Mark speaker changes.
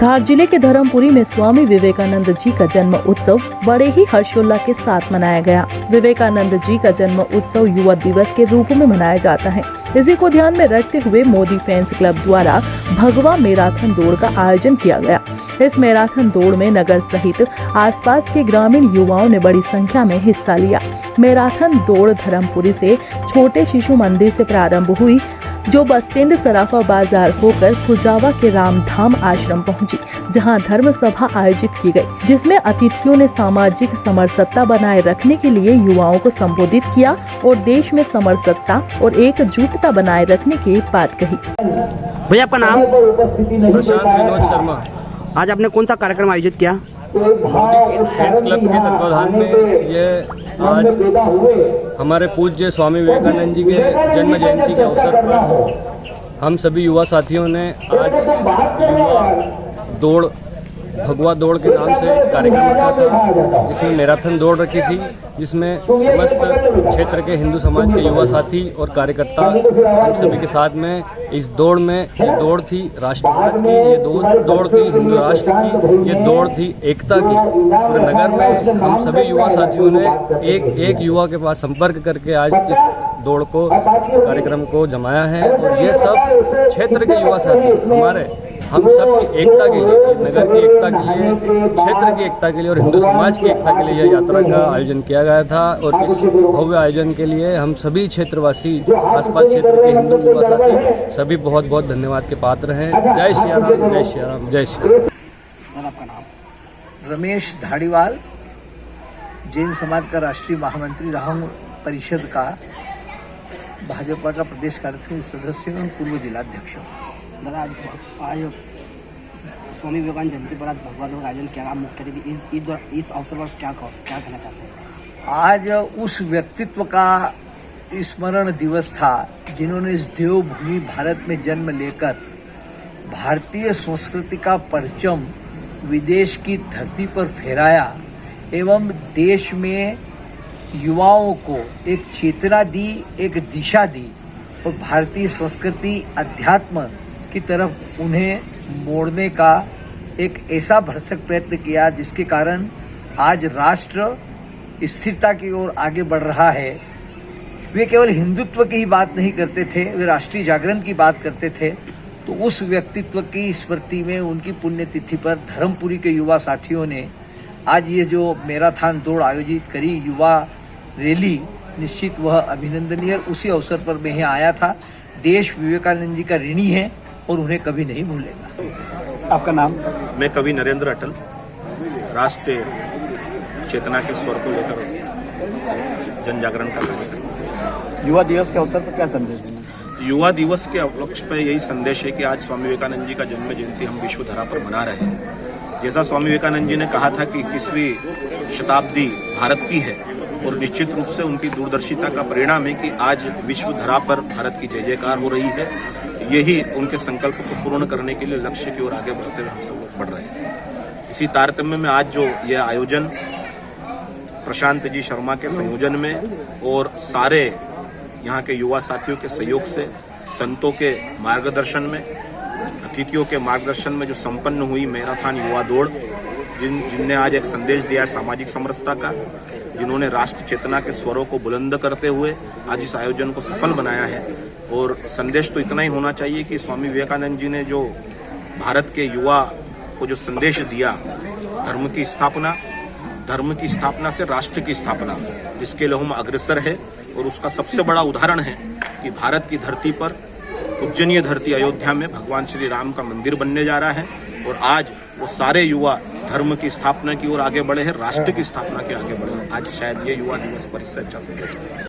Speaker 1: धार जिले के धर्मपुरी में स्वामी विवेकानंद जी का जन्म उत्सव बड़े ही हर्षोल्लास के साथ मनाया गया। विवेकानंद जी का जन्म उत्सव युवा दिवस के रूप में मनाया जाता है। इसी को ध्यान में रखते हुए मोदी फैंस क्लब द्वारा भगवा मैराथन दौड़ का आयोजन किया गया। इस मैराथन दौड़ में नगर सहित आसपास के ग्रामीण युवाओं ने बड़ी संख्या में हिस्सा लिया। मैराथन दौड़ धर्मपुरी से छोटे शिशु मंदिर से प्रारंभ हुई, जो बस स्टैंड सराफा बाजार होकर खुजावा के रामधाम आश्रम पहुंची, जहां धर्म सभा आयोजित की गई, जिसमें अतिथियों ने सामाजिक समरसत्ता बनाए रखने के लिए युवाओं को संबोधित किया और देश में समरसत्ता और एकजुटता बनाए रखने की बात कही।
Speaker 2: भैया आपका नाम?
Speaker 3: प्रशांत विनोद शर्मा।
Speaker 2: आज आपने कौन सा कार्यक्रम आयोजित किया?
Speaker 3: मोदी फैंस क्लब के तत्वाधान में ये आज हमारे पूज्य स्वामी विवेकानंद जी के जन्म जयंती के अवसर पर हम सभी युवा साथियों ने आज युवा दौड़ भगवा दौड़ के नाम से कार्यक्रम रखा था, जिसमें मैराथन दौड़ रखी थी, जिसमें समस्त क्षेत्र के हिंदू समाज के युवा साथी और कार्यकर्ता हम सभी के साथ में इस दौड़ में ये दौड़ थी राष्ट्रवाद की, ये दौड़ थी हिंदू राष्ट्र की, ये दौड़ थी एकता की। पूरे नगर में हम सभी युवा साथियों ने एक युवा के पास संपर्क करके आज इस दौड़ को कार्यक्रम को जमाया है और ये सब क्षेत्र के युवा साथी हमारे हम सब की एकता के लिए, नगर की एकता के लिए, क्षेत्र की एकता के लिए और हिंदू समाज की एकता के लिए यह यात्रा का आयोजन किया गया था। और इस भव्य आयोजन के लिए हम सभी क्षेत्रवासी, आसपास क्षेत्र के हिंदू युवा साथी सभी बहुत बहुत धन्यवाद के पात्र हैं। जय श्री राम, जय श्री राम, जय श्री राम।
Speaker 2: आपका नाम?
Speaker 4: रमेश धाड़ीवाल, जैन समाज का राष्ट्रीय महामंत्री रहा हूँ, परिषद का भाजपा का प्रदेश कार्यसमिति सदस्य और पूर्व जिलाध्यक्ष हूँ।
Speaker 2: दादा आज स्वामी विवेकानंद जयंती पर आज भगवा दौड़ का आयोजन किया, आप मुख्य अतिथि इस अवसर पर क्या कहना चाहते हैं?
Speaker 4: आज उस व्यक्तित्व का स्मरण दिवस था जिन्होंने इस देवभूमि भारत में जन्म लेकर भारतीय संस्कृति का परचम विदेश की धरती पर फहराया एवं देश में युवाओं को एक चेतना दी, एक दिशा दी और भारतीय संस्कृति अध्यात्म की तरफ उन्हें मोड़ने का एक ऐसा भरसक प्रयत्न किया जिसके कारण आज राष्ट्र स्थिरता की ओर आगे बढ़ रहा है। वे केवल हिंदुत्व की ही बात नहीं करते थे, वे राष्ट्रीय जागरण की बात करते थे। तो उस व्यक्तित्व की स्मृति में उनकी पुण्यतिथि पर धर्मपुरी के युवा साथियों ने आज ये जो मैराथन दौड़ आयोजित करी, युवा रैली, निश्चित वह अभिनंदनीय। उसी अवसर पर मैं यहाँ आया था। देश विवेकानंद जी का ऋणी है और उन्हें कभी नहीं भूलेगा।
Speaker 2: आपका नाम?
Speaker 5: मैं कवि नरेंद्र अटल, राष्ट्रीय चेतना के स्वर को लेकर जन जागरण का कार्य करता हूं।
Speaker 2: युवा दिवस के अवसर पर क्या संदेश देना?
Speaker 5: युवा दिवस के उपलक्ष्य पर यही संदेश है कि आज स्वामी विवेकानंद जी का जन्म जयंती हम विश्व धरा पर मना रहे हैं। जैसा स्वामी विवेकानंद जी ने कहा था कि 21वीं शताब्दी भारत की है और निश्चित रूप से उनकी दूरदर्शिता का परिणाम है कि आज विश्व धरा पर भारत की जय जयकार हो रही है। यही उनके संकल्प को पूर्ण करने के लिए लक्ष्य की ओर आगे बढ़ते हुए हम सब लोग बढ़ रहे हैं। इसी तारतम्य में आज जो यह आयोजन प्रशांत जी शर्मा के संयोजन में और सारे यहाँ के युवा साथियों के सहयोग से, संतों के मार्गदर्शन में, अतिथियों के मार्गदर्शन में जो संपन्न हुई मैराथन युवा दौड़, जिनने आज एक संदेश दिया है सामाजिक समरसता का, जिन्होंने राष्ट्र चेतना के स्वरों को बुलंद करते हुए आज इस आयोजन को सफल बनाया है। और संदेश तो इतना ही होना चाहिए कि स्वामी विवेकानंद जी ने जो भारत के युवा को जो संदेश दिया, धर्म की स्थापना से राष्ट्र की स्थापना, जिसके लिए हम अग्रसर है। और उसका सबसे बड़ा उदाहरण है कि भारत की धरती पर, पूजनीय धरती अयोध्या में भगवान श्री राम का मंदिर बनने जा रहा है और आज वो सारे युवा धर्म की स्थापना की ओर आगे बढ़े हैं, राष्ट्र की स्थापना के आगे बढ़े हैं। आज शायद ये युवा दिवस पर इससे अच्छा संदेश है।